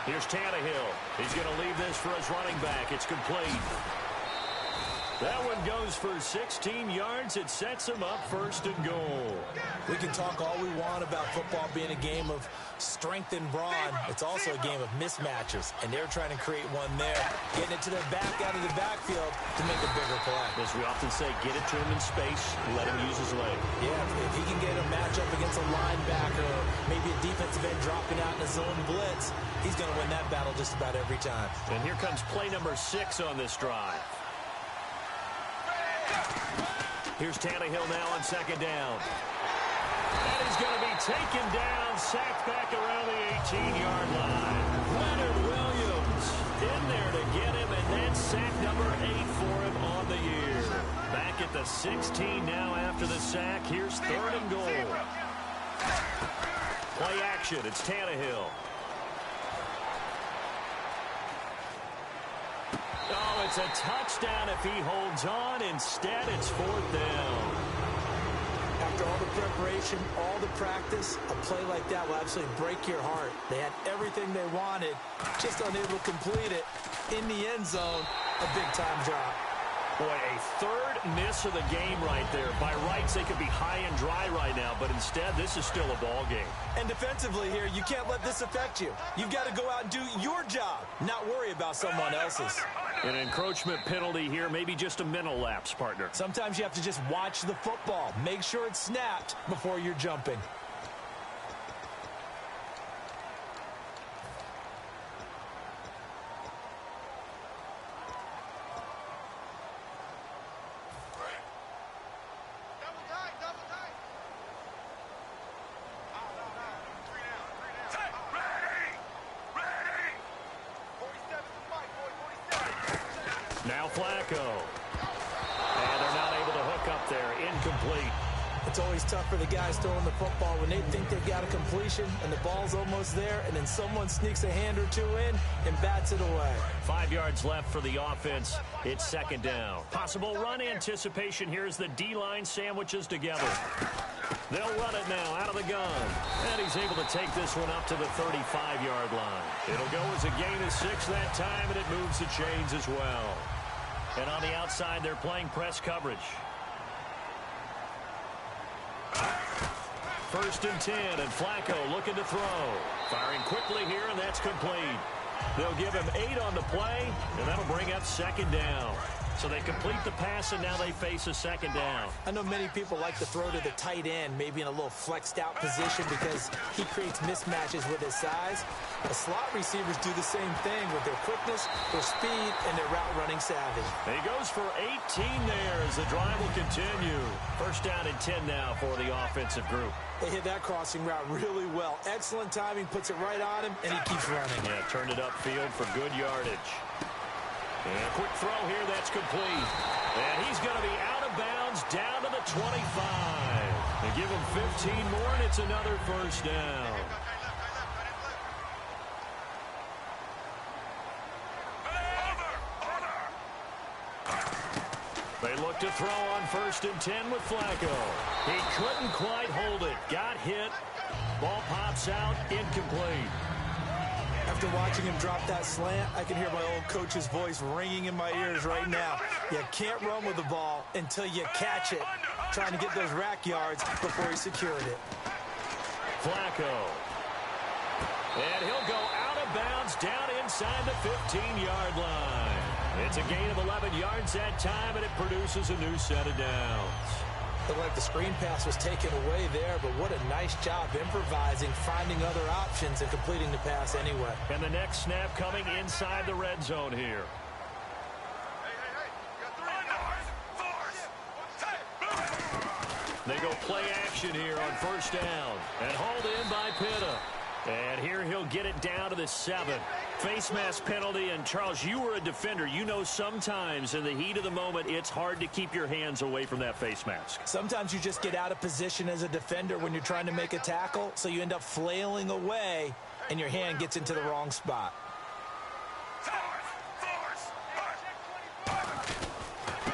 Here's Tannehill. He's going to leave this for his running back. It's complete. That one goes for 16 yards. It sets him up 1st and goal. We can talk all we want about football being a game of strength and brawn. It's also a game of mismatches, and they're trying to create one there, getting it to their back out of the backfield to make a bigger play. As we often say, get it to him in space, let him use his leg. Yeah, if he can get a matchup against a linebacker or maybe a defensive end dropping out in a zone blitz, he's going to win that battle just about every time. And here comes play number 6 on this drive. Here's Tannehill now on 2nd down. And he's going to be taken down, sacked back around the 18-yard line. Leonard Williams in there to get him, and that's sack number 8 for him on the year. Back at the 16 now after the sack. Here's 3rd and goal. Play action. It's Tannehill. Oh, it's a touchdown if he holds on. Instead, it's 4th down. After all the preparation, all the practice, a play like that will absolutely break your heart. They had everything they wanted, just unable to complete it. In the end zone, a big-time drop. Boy, a 3rd miss of the game right there. By rights, they could be high and dry right now, but instead, this is still a ball game. And defensively here, you can't let this affect you. You've got to go out and do your job, not worry about someone else's. An encroachment penalty here, maybe just a mental lapse, partner. Sometimes you have to just watch the football. Make sure it's snapped before you're jumping. Now Flacco. And they're not able to hook up there. Incomplete. It's always tough for the guys throwing the football when they think they've got a completion and the ball's almost there, and then someone sneaks a hand or two in and bats it away. 5 yards left for the offense. It's second down. Possible run anticipation here as the D-line sandwiches together. They'll run it now out of the gun. And he's able to take this one up to the 35-yard line. It'll go as a gain of 6 that time, and it moves the chains as well. And on the outside, they're playing press coverage. First and 10, and Flacco looking to throw. Firing quickly here, and that's complete. They'll give him 8 on the play, and that'll bring up second down. So they complete the pass, and now they face a second down. I know many people like to throw to the tight end, maybe in a little flexed out position because he creates mismatches with his size. The slot receivers do the same thing with their quickness, their speed, and their route running savvy. He goes for 18 there as the drive will continue. First down and 10 now for the offensive group. They hit that crossing route really well. Excellent timing, puts it right on him, and he keeps running. Yeah, turned it upfield for good yardage. And a quick throw here, that's complete. And he's going to be out of bounds down to the 25. They give him 15 more, and it's another first down. They look to throw on first and 10 with Flacco. He couldn't quite hold it. Got hit. Ball pops out, incomplete. After watching him drop that slant, I can hear my old coach's voice ringing in my ears right now. You can't run with the ball until you catch it. Trying to get those rack yards before he secured it. Flacco. And he'll go out of bounds down inside the 15-yard line. It's a gain of 11 yards that time, and it produces a new set of downs. Looked like the screen pass was taken away there, but what a nice job improvising, finding other options, and completing the pass anyway. And the next snap coming inside the red zone here. They go play action here on first down. And hauled in by Pitta. And here he'll get it down to the 7. Face mask penalty, and Charles, you were a defender. You know sometimes in the heat of the moment, it's hard to keep your hands away from that face mask. Sometimes you just get out of position as a defender when you're trying to make a tackle, so you end up flailing away, and your hand gets into the wrong spot.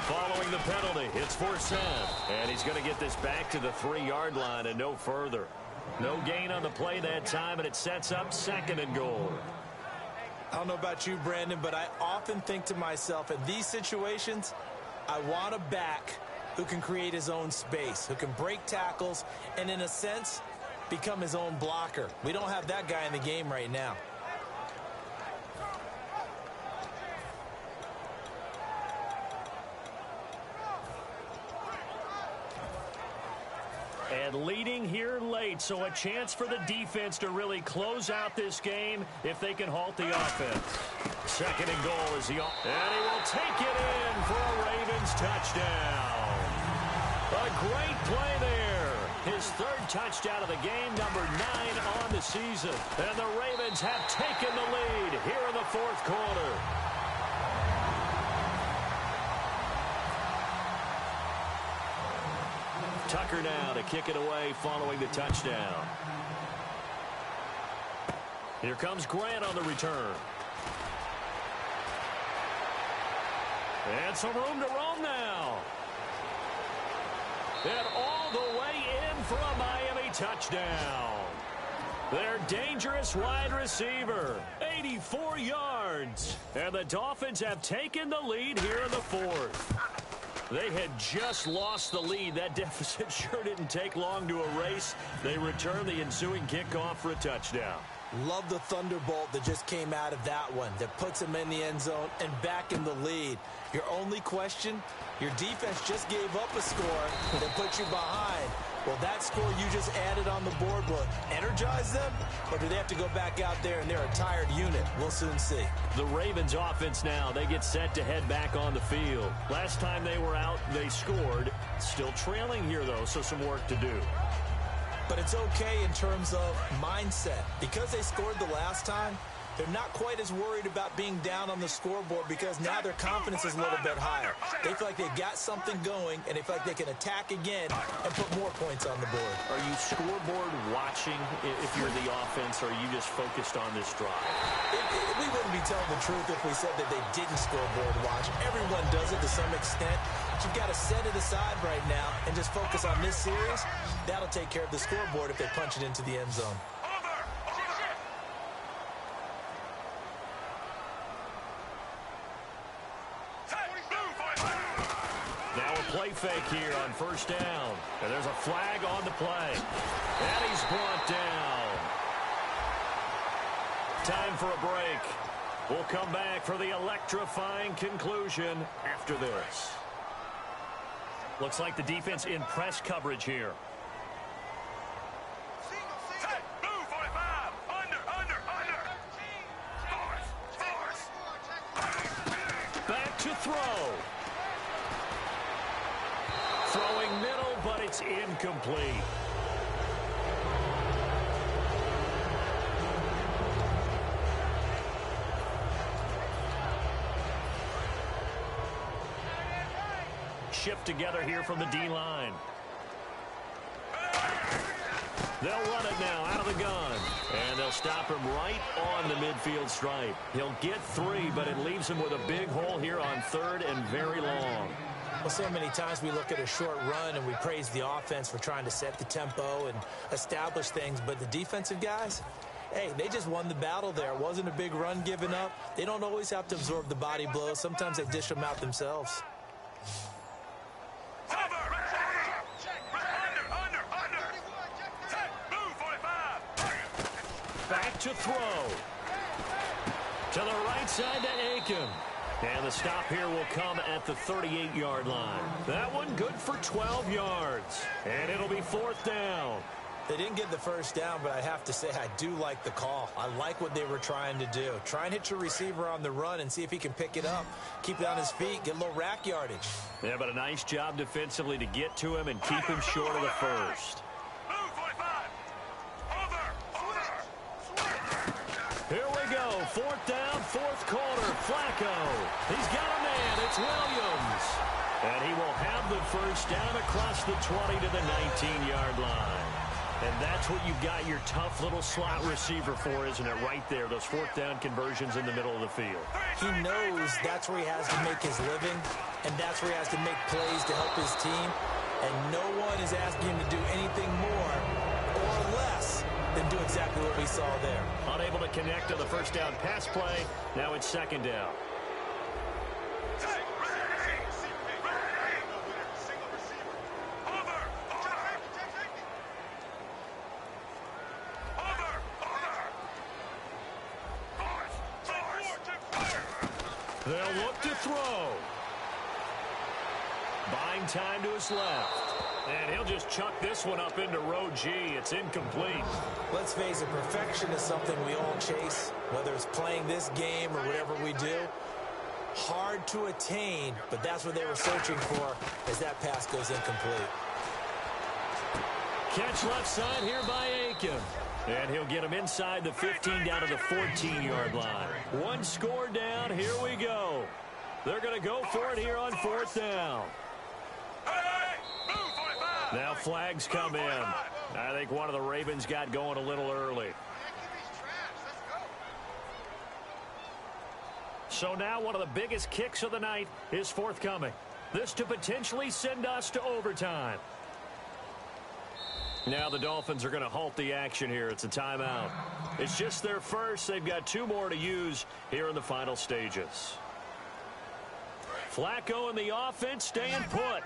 Following the penalty, it's Forsett. And he's going to get this back to the 3-yard line and no further. No gain on the play that time, and it sets up second and goal. I don't know about you, Brandon, but I often think to myself, in these situations, I want a back who can create his own space, who can break tackles, and in a sense, become his own blocker. We don't have that guy in the game right now. And leading here late, so a chance for the defense to really close out this game if they can halt the offense. Second and goal is and he will take it in for a Ravens touchdown. A great play there. His 3rd touchdown of the game, number 9 on the season. And the Ravens have taken the lead here in the 4th quarter. Tucker now to kick it away following the touchdown. Here comes Grant on the return. And some room to roam now. And all the way in for a Miami touchdown. Their dangerous wide receiver, 84 yards. And the Dolphins have taken the lead here in the 4th. They had just lost the lead. That deficit sure didn't take long to erase. They return the ensuing kickoff for a touchdown. Love the thunderbolt that just came out of that one, that puts them in the end zone and back in the lead. Your only question, your defense just gave up a score that put you behind. Well, that score you just added on the board will energize them, or do they have to go back out there and they're a tired unit? We'll soon see. The Ravens offense now, they get set to head back on the field. Last time they were out, they scored. Still trailing here, though, so some work to do. But it's okay in terms of mindset. Because they scored the last time, They're not quite as worried about being down on the scoreboard because now their confidence is a little bit higher. They feel like they've got something going, and they feel like they can attack again and put more points on the board. Are you scoreboard watching if you're the offense, or are you just focused on this drive? We wouldn't be telling the truth if we said that they didn't scoreboard watch. Everyone does it to some extent. But you've got to set it aside right now and just focus on this series. That'll take care of the scoreboard if they punch it into the end zone. Play fake here on first down. And there's a flag on the play. And he's brought down. Time for a break. We'll come back for the electrifying conclusion after this. Looks like the defense in press coverage here. Back to throw. Throwing middle, but it's incomplete. Shift together here from the D-line. They'll run it now out of the gun. And they'll stop him right on the midfield stripe. He'll get 3, but it leaves him with a big hole here on 3rd and very long. Well, so many times we look at a short run and we praise the offense for trying to set the tempo and establish things. But the defensive guys, hey, they just won the battle there. It wasn't a big run given up. They don't always have to absorb the body blows. Sometimes they dish them out themselves. Back to throw. To the right side to Aiken. And the stop here will come at the 38-yard line. That one good for 12 yards. And it'll be 4th down. They didn't get the first down, but I have to say I do like the call. I like what they were trying to do. Try and hit your receiver on the run and see if he can pick it up. Keep it on his feet, get a little rack yardage. Yeah, but a nice job defensively to get to him and keep him short of the first. Here we go. 4th down, 4th quarter. Flacco. He's got a man. It's Williams. And he will have the first down across the 20 to the 19-yard line. And that's what you've got your tough little slot receiver for, isn't it? Right there, those 4th down conversions in the middle of the field. He knows that's where he has to make his living, and that's where he has to make plays to help his team. And no one is asking him to do anything more or less than do exactly what we saw there. Unable to connect to the first down pass play. Now it's 2nd down. They'll look to throw. Buying time to his left. And he'll just chuck this one up into row G. It's incomplete. Let's face it, perfection is something we all chase, whether it's playing this game or whatever we do. Hard to attain, but that's what they were searching for as that pass goes incomplete. Catch left side here by Aiken. And he'll get him inside the 15 down to the 14-yard line. One score down. Here we go. They're going to go for it here on 4th down. Now flags come in. I think one of the Ravens got going a little early. So now one of the biggest kicks of the night is forthcoming. This to potentially send us to overtime. Now the Dolphins are going to halt the action here. It's a timeout. It's just their first. They've got 2 more to use here in the final stages. Flacco and the offense staying put.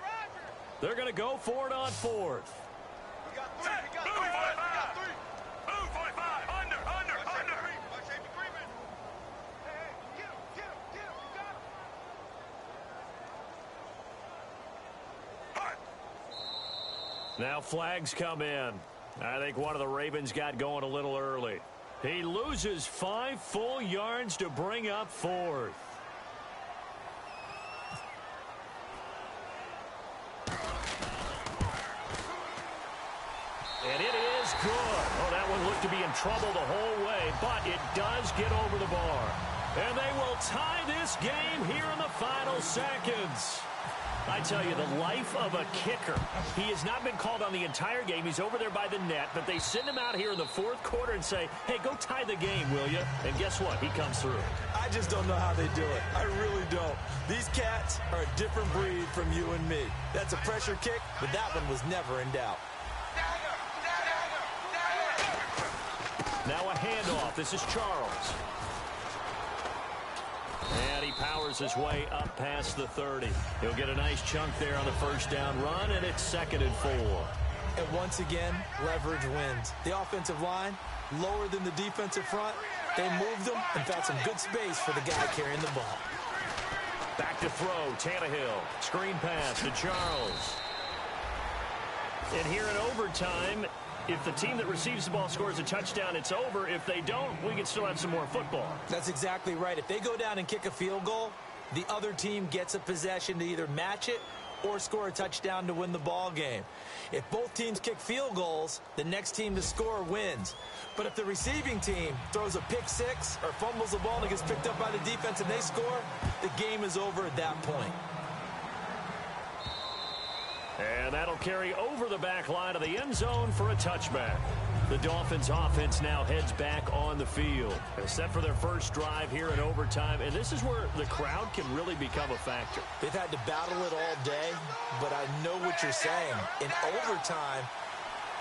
They're going to go for it on 4th. Now flags come in. I think one of the Ravens got going a little early. He loses 5 full yards to bring up 4th. And it is good. Oh, that That one looked to be in trouble the whole way, but it does get over the bar. And they will tie this game here in the final seconds. I tell you, the life of a kicker. He has not been called on the entire game. He's over there by the net, but they send him out here in the fourth quarter and say, hey, go tie the game, will you? And guess what? He comes through. I just don't know how they do it. I really don't. These cats are a different breed from you and me. That's a pressure kick, but that one was never in doubt. Now a handoff. This is Charles. And he powers his way up past the 30. He'll get a nice chunk there on the first down run, and it's 2nd and 4. And once again, leverage wins. The offensive line, lower than the defensive front. They moved them and found some good space for the guy carrying the ball. Back to throw, Tannehill. Screen pass to Charles. And here in overtime, if the team that receives the ball scores a touchdown, it's over. If they don't, we can still have some more football. That's exactly right. If they go down and kick a field goal, the other team gets a possession to either match it or score a touchdown to win the ball game. If both teams kick field goals, the next team to score wins. But if the receiving team throws a pick six or fumbles the ball and it gets picked up by the defense and they score, the game is over at that point. And that'll carry over the back line of the end zone for a touchback. The Dolphins offense now heads back on the field. They're set for their first drive here in overtime, and this is where the crowd can really become a factor. They've had to battle it all day, but I know what you're saying. In overtime,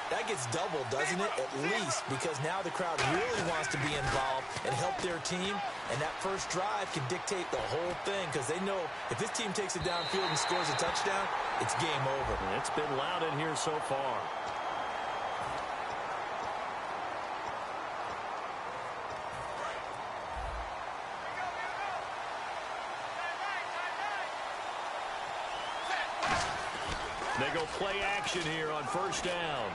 that gets doubled, doesn't it? At least, because now the crowd really wants to be involved and help their team, and that first drive can dictate the whole thing because they know if this team takes it downfield and scores a touchdown, it's game over. It's been loud in here so far. They go play action here on first down.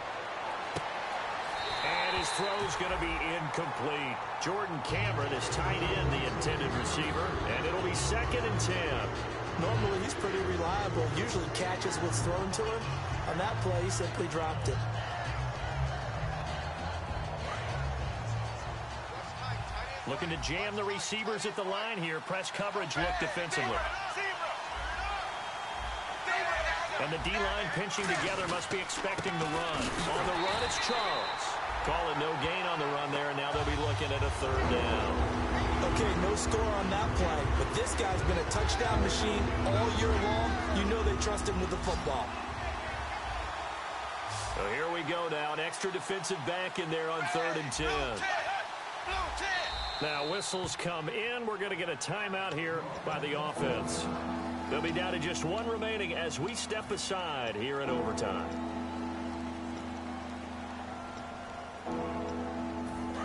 And his throw's going to be incomplete. Jordan Cameron is tied in the intended receiver, and it'll be 2nd and 10. Normally, he's pretty reliable. Usually catches what's thrown to him. On that play, he simply dropped it. Looking to jam the receivers at the line here. Press coverage look defensively. And the D-line pinching together must be expecting the run. On the run, it's Charles. Calling no gain on the run there, and now they'll be looking at a 3rd down. Okay, no score on that play, but this guy's been a touchdown machine all year long. You know they trust him with the football. So here we go now. An extra defensive back in there on 3rd and 10. Now whistles come in. We're going to get a timeout here by the offense. They'll be down to just one remaining as we step aside here in overtime.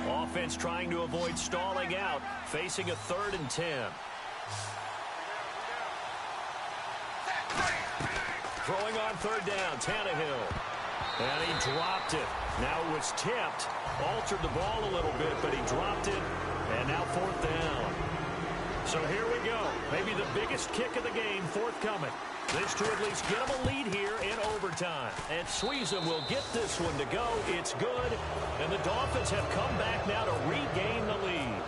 Offense trying to avoid stalling out, facing a 3rd and 10. Throwing on 3rd down, Tannehill. And he dropped it. Now it was tipped, altered the ball a little bit, but he dropped it, and now 4th down. So here we go. Maybe the biggest kick of the game forthcoming. This to at least get them a lead here in overtime. And Sweezum will get this one to go. It's good. And the Dolphins have come back now to regain the lead.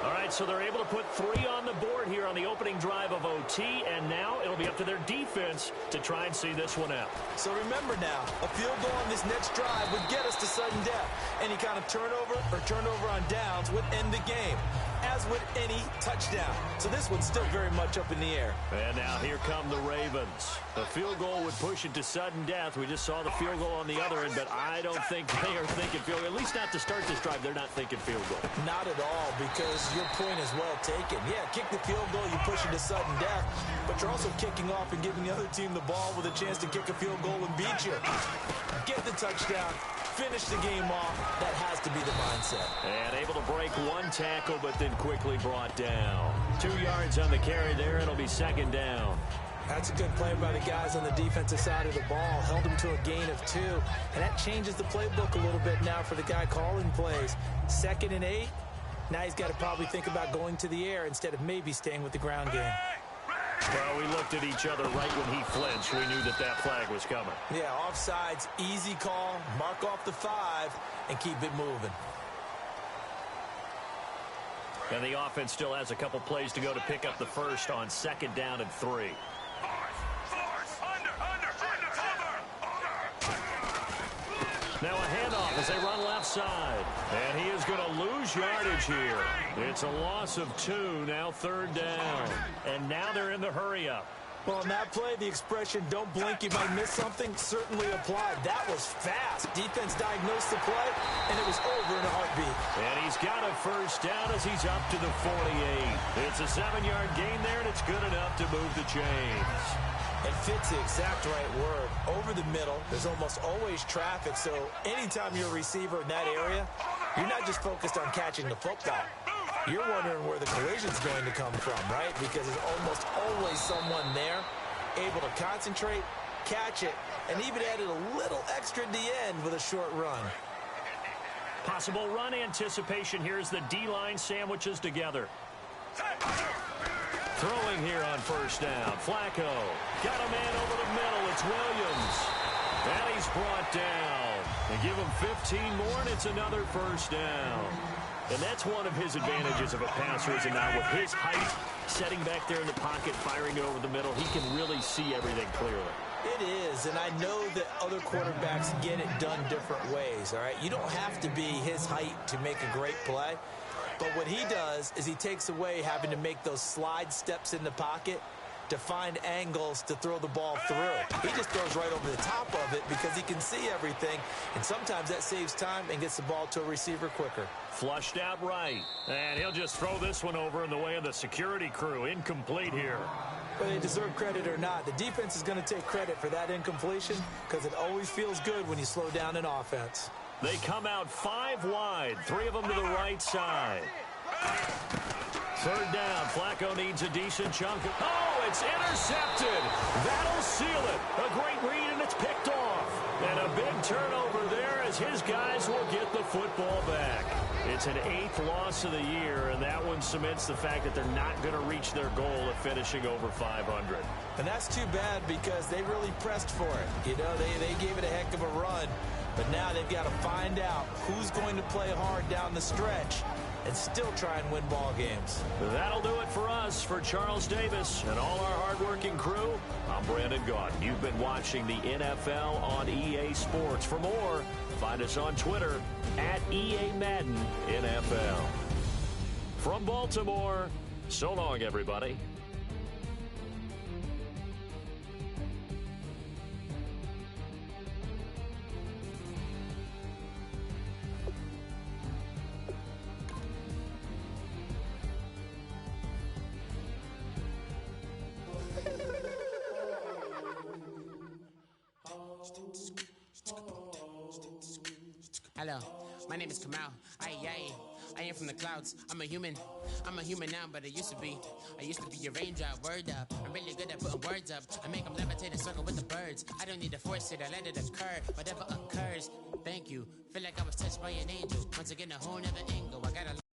All right, so they're able to put 3 on the board here on the opening drive of OT, and now it'll be up to their defense to try and see this one out. So remember now, a field goal on this next drive would get us to sudden death. Any kind of turnover or turnover on downs would end the game, as would any touchdown. So this one's still very much up in the air. And now here come the Ravens. A field goal would push it to sudden death. We just saw the field goal on the other end, but I don't think they are thinking field goal. At least not to start this drive, they're not thinking field goal. Not at all, because your point is well taken. Yeah, kick the field goal, you push it to sudden death, but you're also kicking off and giving the other team the ball with a chance to kick a field goal and beat you. Get the touchdown, finish the game off. That has to be the mindset. And able to break one tackle, but then quickly brought down. 2 yards on the carry there, and it'll be 2nd down. That's a good play by the guys on the defensive side of the ball. Held them to a gain of 2. And that changes the playbook a little bit now for the guy calling plays. 2nd and 8. Now he's got to probably think about going to the air instead of maybe staying with the ground game. Well, we looked at each other right when he flinched. We knew that that flag was coming. Yeah, offsides, easy call, mark off the 5, and keep it moving. And the offense still has a couple plays to go to pick up the first on 2nd down and 3. Now a handoff as they run left side. And he is going to lose yardage here. It's a loss of 2, now 3rd down. And now they're in the hurry-up. Well, in that play, the expression, don't blink, you might miss something, certainly applied. That was fast. Defense diagnosed the play, and it was over in a heartbeat. And he's got a first down as he's up to the 48. It's a 7-yard gain there, and it's good enough to move the chains. It fits the exact right word. Over the middle, there's almost always traffic, so anytime you're a receiver in that area, you're not just focused on catching the football. You're wondering where the collision's going to come from, right? Because there's almost always someone there able to concentrate, catch it, and even added a little extra at the end with a short run. Possible run anticipation. Here's the D-line sandwiches together. Throwing here on first down. Flacco got a man over the middle. It's Williams. And he's brought down. They give him 15 more, and it's another first down. And that's one of his advantages of a passer, is now with his height, setting back there in the pocket, firing it over the middle, he can really see everything clearly. It is, and I know that other quarterbacks get it done different ways, all right? You don't have to be his height to make a great play, but what he does is he takes away having to make those slide steps in the pocket to find angles to throw the ball through. He just throws right over the top of it because he can see everything, and sometimes that saves time and gets the ball to a receiver quicker. Flushed out right, and he'll just throw this one over in the way of the security crew. Incomplete here. Whether they deserve credit or not, the defense is going to take credit for that incompletion because it always feels good when you slow down an offense. They come out 5 wide, 3 of them to the right side. 3rd down. Flacco needs a decent chunk. Oh, it's intercepted. That'll seal it. A great read, and it's picked off. And a big turnover there as his guys will get the football back. It's an 8th loss of the year, and that one cements the fact that they're not going to reach their goal of finishing over 500. And that's too bad because they really pressed for it. You know, they gave it a heck of a run, but now they've got to find out who's going to play hard down the stretch and still try and win ball games. That'll do it for us. For Charles Davis and all our hardworking crew, I'm Brandon Gaudin. You've been watching the NFL on EA Sports. For more, find us on Twitter at EA Madden NFL. From Baltimore, so long, everybody. Hello, my name is Kamal. I am from the clouds. I'm a human now, but I used to be a raindrop. Word up, I'm really good at putting words up. I make them levitate and circle with the birds. I don't need to force it, I let it occur. Whatever occurs, thank you. Feel like I was touched by an angel. Once again, a whole nother angle. I gotta